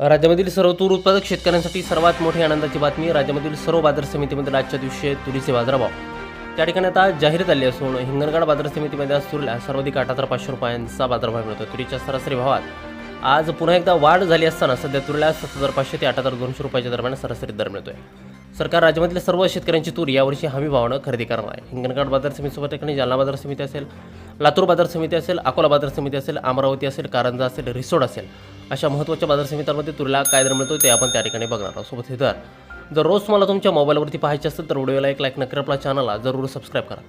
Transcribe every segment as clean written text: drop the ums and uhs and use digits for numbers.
राज्यामधील सर्व तूर उत्पादक शेतकऱ्यांसाठी सर्वात मोठी आनंदाची बातमी. राज्यामधील सर्व बाजार समितीमध्ये आजच्या दिवशी तुरीचे बाजारभाव त्या ठिकाणी आता जाहीर झाले असून हिंगणघाट बाजार समितीमध्ये आज तुरीला सर्वाधिक 8,500 रुपयांचा बाजारभाव मिळतो. तुरीच्या सरासरी भावात आज पुन्हा एकदा वाढ झाली असताना सध्या तुरीला 7,500 ते 8,200 रुपयाच्या दरम्यान सरासरी दर मिळतोय. सरकार राज्यामधील सर्व शेतकऱ्यांची तूर यावर्षी हमी भावानं खरेदी करणार आहे. हिंगणघाट बाजार समितीसोबत ठिकाणी जालना बाजार समिती असेल, लातूर बाजार समिती असेल, अकोला बाजार समिती असेल, अमरावती असेल, कारंजा असेल, रिसोड असेल, अशा महत्त्वाच्या बाजार समित्यांमध्ये तुरीला काय दर मिळतो ते आपण त्या ठिकाणी बघणार आहोत. सोबत हे दर जर रोज तुम्हाला तुमच्या मोबाईलवरती पाहायचे असेल तर व्हिडिओला एक लाईक नक्की, आपल्या चॅनलला जरूर सबस्क्राईब करा.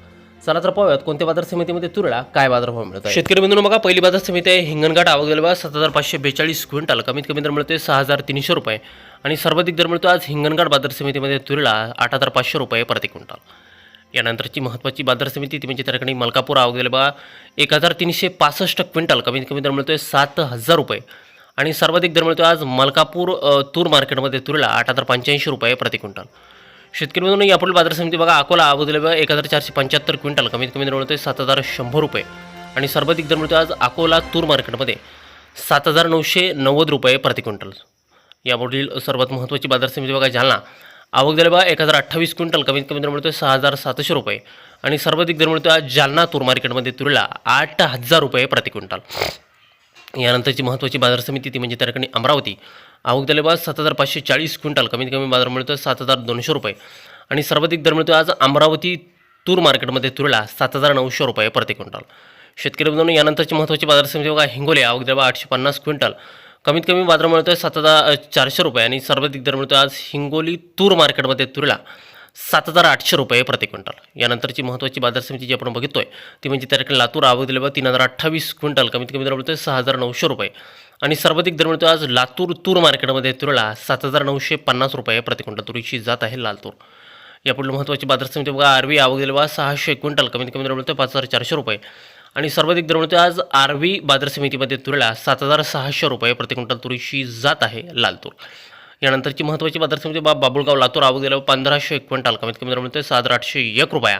चला तर पाहूयात कोणत्या बाजार समितीमध्ये तुरीला काय बाजारभाव मिळत आहे. शेतकरी बंधूंनो बघा, पहिली बाजार समिती आहे हिंगणघाट. आवक झाली 7,542 क्विंटल. कमीत कमी दर मिळतोय 6,300 रुपये आणि सर्वाधिक दर मिळतो आज हिंगणघाट बाजार समितीमध्ये तुरीला 8,500 रुपये प्रति क्विंटल. यानंतरची महत्त्वाची बाजार समिती ती म्हणजे त्या ठिकाणी मलकापूर. आवक झाली बघा 1,365 क्विंटल. कमीत कमी दर मिळतोय 7,000 रुपये आणि सर्वाधिक दर मिळतो आज मलकापूर तूर मार्केटमध्ये तुरीला 8,085 रुपये प्रति क्विंटल. शेतकरी बंधूंनो यापुढील बाजार समिती बघा अकोला. आवक झाली बघा 1,475 क्विंटल. कमीत कमी दर मिळतोय 7,100 रुपये आणि सर्वाधिक दर मिळतो आज अकोला तूर मार्केटमध्ये 7,990 रुपये प्रति क्विंटल. यापुढील सर्वात महत्त्वाची बाजार समिती बघा जालना. आवक झाली बघा 1,028 क्विंटल. कमीत कमी दर मिळतोय 6,700 रुपये आणि सर्वाधिक दर मिळतोय आज जालना तूर मार्केटमध्ये तुरीला 8,000 रुपये प्रति क्विंटल. यानंतरची महत्त्वाची बाजार समिती ती म्हणजे त्या ठिकाणी अमरावती. आवक झाली बघा 7,540 क्विंटल. कमीत कमी बाजार मिळतोय 7,200 रुपये आणि सर्वाधिक दर मिळतोय आज अमरावती तूर मार्केटमध्ये तुरीला 7,900 रुपये प्रति क्विंटल. शेतकरी बंधूंनो यानंतरची महत्त्वाची बाजार समिती बघा हिंगोली. आवक झाली बघा 850 क्विंटल. कमीत कमी बाजार मिळतोय 7,400 रुपये आणि सर्वाधिक दर मिळतोय आज हिंगोली तूर मार्केटमध्ये तुरीला 7,800 रुपये प्रति क्विंटल. यानंतरची महत्त्वाची बाजार समिती जी आपण बघतोय ती म्हणजे त्या ठिकाणी लातूर. आवक दिली बघा 3,028 क्विंटल. कमीत कमी दर मिळतोय 6,900 रुपये आणि सर्वाधिक दर मिळतोय आज लातूर तूर मार्केटमध्ये तुरीला 7,950 रुपये प्रति क्विंटल. तुरीची जात आहे लाल तूर. यापुढील महत्त्वाची बाजार समिती बघा आरवी. आवक दिली बघा 600 क्विंटल. कमीत कमी दर मिळतोय 5,400 रुपये आणि सर्वाधिक दर मिळतोय आज आरवी बाजार समितीमध्ये तुरीला 7,600 रुपये प्रति क्विंटल. तुरीची जात आहे लाल तूर. यानंतरची महत्त्वाची बाजार समिती बाबुळगाव लातूर. आवक दिली 1,500 क्विंटल. कमीत कमी दर मिळतोय 7,801 रुपया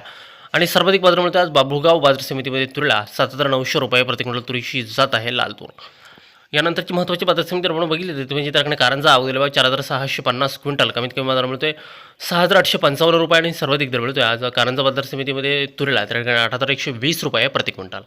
आणि सर्वाधिक बाजार मिळतोय आज बाबुळगाव बाजार समितीमध्ये तुरीला 7,900 रुपये प्रति क्विंटल. तुरीची जात आहे लाल तूर. यानंतरची महत्त्वाची बाजार समिती आपण बघितली तर म्हणजे त्याकडे कारंजा. आवक दिली 4,650 क्विंटल. कमीत कमी बाजार मिळतोय 6,855 रुपये आणि सर्वाधिक दर मिळतोय आज कारंजा बाजार समितीमध्ये तुरीला त्या ठिकाणी 8,120 रुपये प्रति क्विंटल.